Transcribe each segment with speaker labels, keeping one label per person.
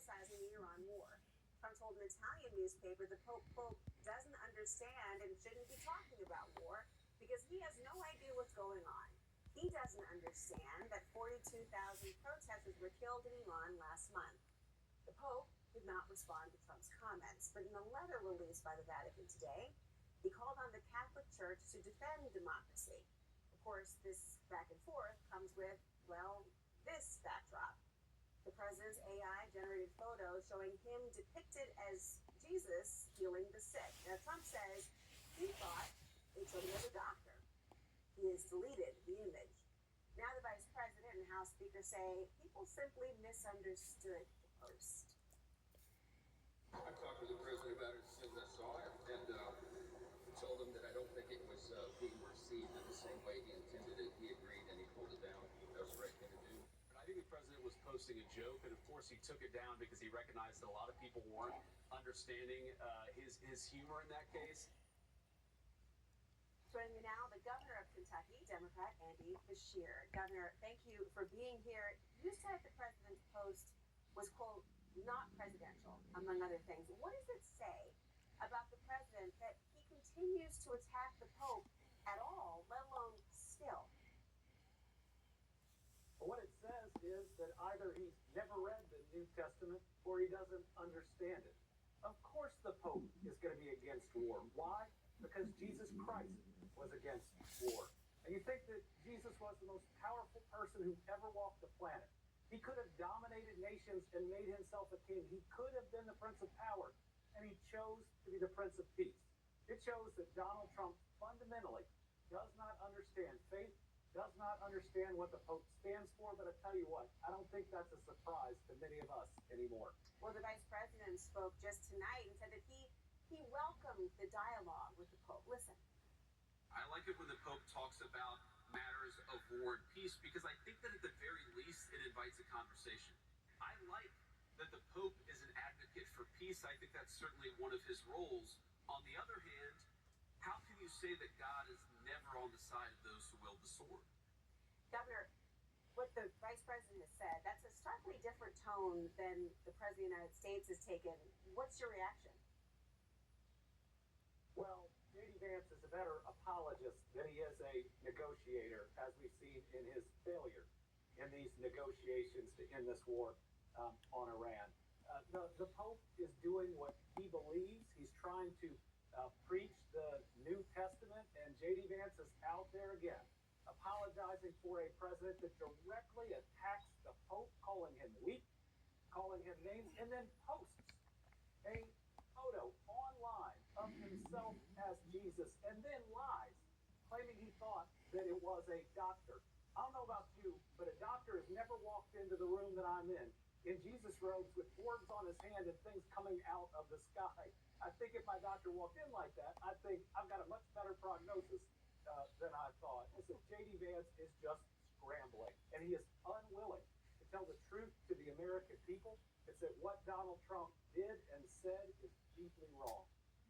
Speaker 1: criticizing the Iran war. Trump told an Italian newspaper the Pope, quote, doesn't understand and shouldn't be talking about war because he has no idea what's going on. He doesn't understand that 42,000 protesters were killed in Iran last month. The Pope did not respond to Trump's comments, but in a letter released by the Vatican today, he called on the Catholic Church to defend democracy. Of course, this back and forth comes with, well, this backdrop. The president's AI-generated photo showing him depicted as Jesus healing the sick. Now, Trump says he thought he was a doctor. He has deleted the image. Now the vice president and House Speaker say people simply misunderstood the post.
Speaker 2: I talked to the president about it as soon as I saw it, and told him that I don't think it was being received in the same way he intended it. He agreed, and he pulled it down. That was the right thing to do.
Speaker 3: I think the president was posting a joke, and of course he took it down because he recognized that a lot of people weren't understanding his humor in that case.
Speaker 1: Joining me now, the governor of Kentucky, Democrat Andy Beshear. Governor, thank you for being here. You said the president's post was, quote, not presidential, among other things. What does it say about the president that he continues to attack the Pope at all, let alone still?
Speaker 4: What it says is that either he's never read the New Testament or he doesn't understand it. Of course the Pope is going to be against war. Why? Because Jesus Christ was against war. And you think that Jesus was the most powerful person who ever walked the planet. He could have dominated nations and made himself a king. He could have been the Prince of Power, and he chose to be the Prince of Peace. It shows that Donald Trump fundamentally does not understand faith, does not understand what the Pope stands for, but I tell you what, I don't think that's a surprise to many of us anymore.
Speaker 1: Well, the vice president spoke just tonight and said that he welcomed the dialogue with the Pope. Listen.
Speaker 3: I like it when the Pope talks about matters of war and peace because I think that at the very least it invites a conversation. I like that the Pope is an advocate for peace. I think that's certainly one of his roles. On the other hand, how can you say that God is never on the side of those who wield the sword?
Speaker 1: Governor, what the vice president has said, that's a starkly different tone than the president of the United States has taken. What's your reaction?
Speaker 4: Well, J.D. Vance is a better apologist than he is a negotiator, as we've seen in his failure in these negotiations to end this war on Iran. The Pope is doing what he believes. He's trying to preach the New Testament, and J.D. Vance is out there again, apologizing for a president that directly attacks the Pope, calling him weak, calling him names, and then posts a photo online of himself as Jesus, and then lies, claiming he thought that it was a doctor. I don't know about you, but a doctor has never walked into the room that I'm in Jesus robes with orbs on his hand and things coming out of the sky. I think if my doctor walked in like that, I think I've got a much better prognosis than I thought. Listen, J.D. Vance is just scrambling, and he is unwilling to tell the truth to the American people. It's that what Donald Trump did and said is deeply wrong.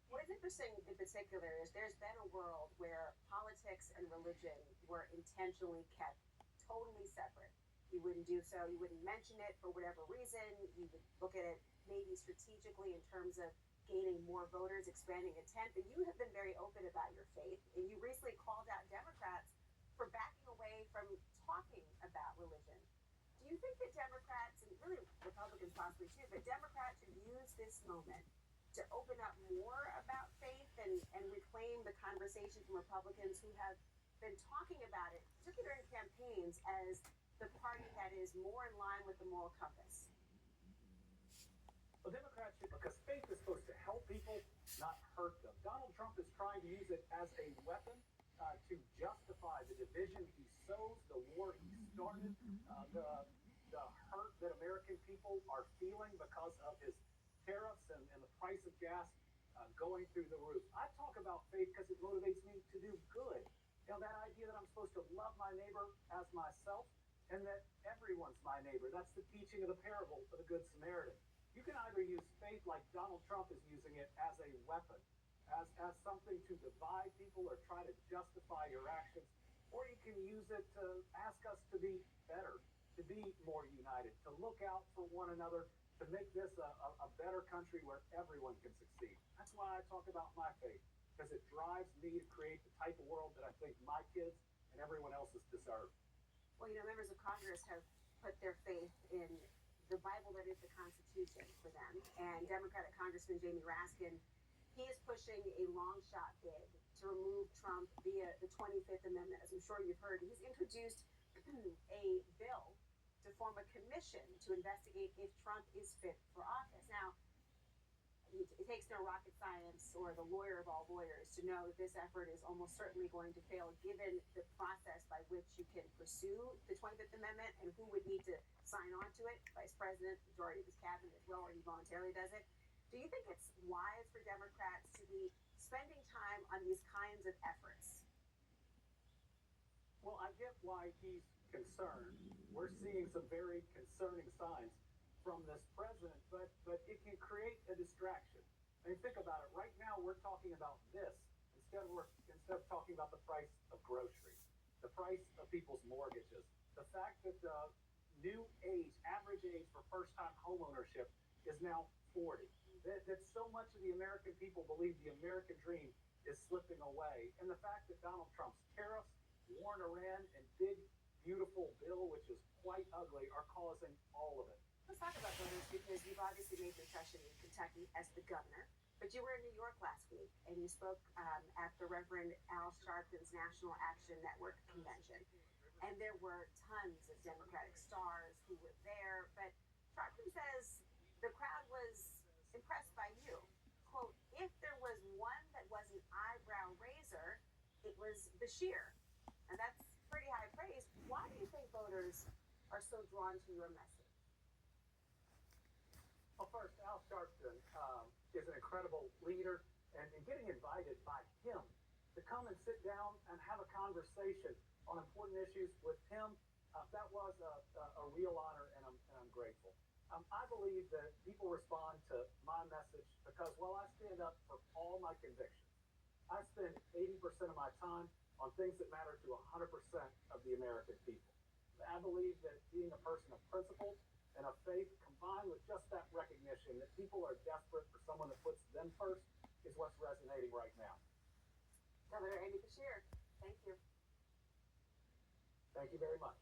Speaker 1: What is interesting in particular is there's been a world where politics and religion were intentionally kept totally separate. You wouldn't do so. You wouldn't mention it for whatever reason. You would look at it maybe strategically in terms of gaining more voters, expanding a tent. But you have been very open about your faith. And you recently called out Democrats for backing away from talking about religion. Do you think that Democrats, and really Republicans possibly too, but Democrats should use this moment to open up more about faith and reclaim the conversation from Republicans who have been talking about it, particularly during campaigns, as the party that is more in line with the moral compass?
Speaker 4: Well, Democrats should, because faith is supposed to help people, not hurt them. Donald Trump is trying to use it as a weapon to justify the division he sows, the war he started, the hurt that American people are feeling because of his tariffs and the price of gas going through the roof. I talk about faith because it motivates me to do good. You know, that idea that I'm supposed to love my neighbor as myself, and that everyone's my neighbor. That's the teaching of the parable of the Good Samaritan. You can either use faith like Donald Trump is using it as a weapon, as something to divide people or try to justify your actions, or you can use it to ask us to be better, to be more united, to look out for one another, to make this a better country where everyone can succeed. That's why I talk about my faith, because it drives me to create the type of world that I think my kids and everyone else deserve.
Speaker 1: Well, members of Congress have put their faith in the Bible that is the Constitution for them. And Democratic Congressman Jamie Raskin, he is pushing a long shot bid to remove Trump via the 25th Amendment. As I'm sure you've heard, he's introduced a bill to form a commission to investigate if Trump is fit for office. Now, it takes no rocket science or the lawyer of all lawyers to know that this effort is almost certainly going to fail, given the process by which you can pursue the 25th Amendment and who would need to sign on to it. Vice President, majority of his cabinet as well, or he voluntarily does it. Do you think it's wise for Democrats to be spending time on these kinds of efforts?
Speaker 4: Well, I get why he's concerned. We're seeing some very concerning signs from this president, but it can create a distraction. I mean, think about it. Right now, we're talking about this instead of talking about the price of groceries, the price of people's mortgages, the fact that the average age for first-time homeownership is now 40. That so much of the American people believe the American dream is slipping away, and the fact that Donald Trump's tariffs, war in Iran, and big, beautiful bill, which is quite ugly, are causing all of it.
Speaker 1: Let's talk about voters, because you've obviously made your impression in Kentucky as the governor, but you were in New York last week and you spoke at the Reverend Al Sharpton's National Action Network convention. And there were tons of Democratic stars who were there, but Sharpton says the crowd was impressed by you. Quote, if there was one that was an eyebrow raiser, it was Bashir. And that's pretty high praise. Why do you think voters are so drawn to your message?
Speaker 4: Well, first, Al Sharpton is an incredible leader, and getting invited by him to come and sit down and have a conversation on important issues with him, that was a real honor, and I'm grateful. I believe that people respond to my message because while I stand up for all my convictions, I spend 80% of my time on things that matter to 100% of the American people. I believe that being a person of principle and of faith, combined with just that recognition that people are desperate for someone that puts them first, is what's resonating right now.
Speaker 1: Governor Andy Bashir, thank you.
Speaker 4: Thank you very much.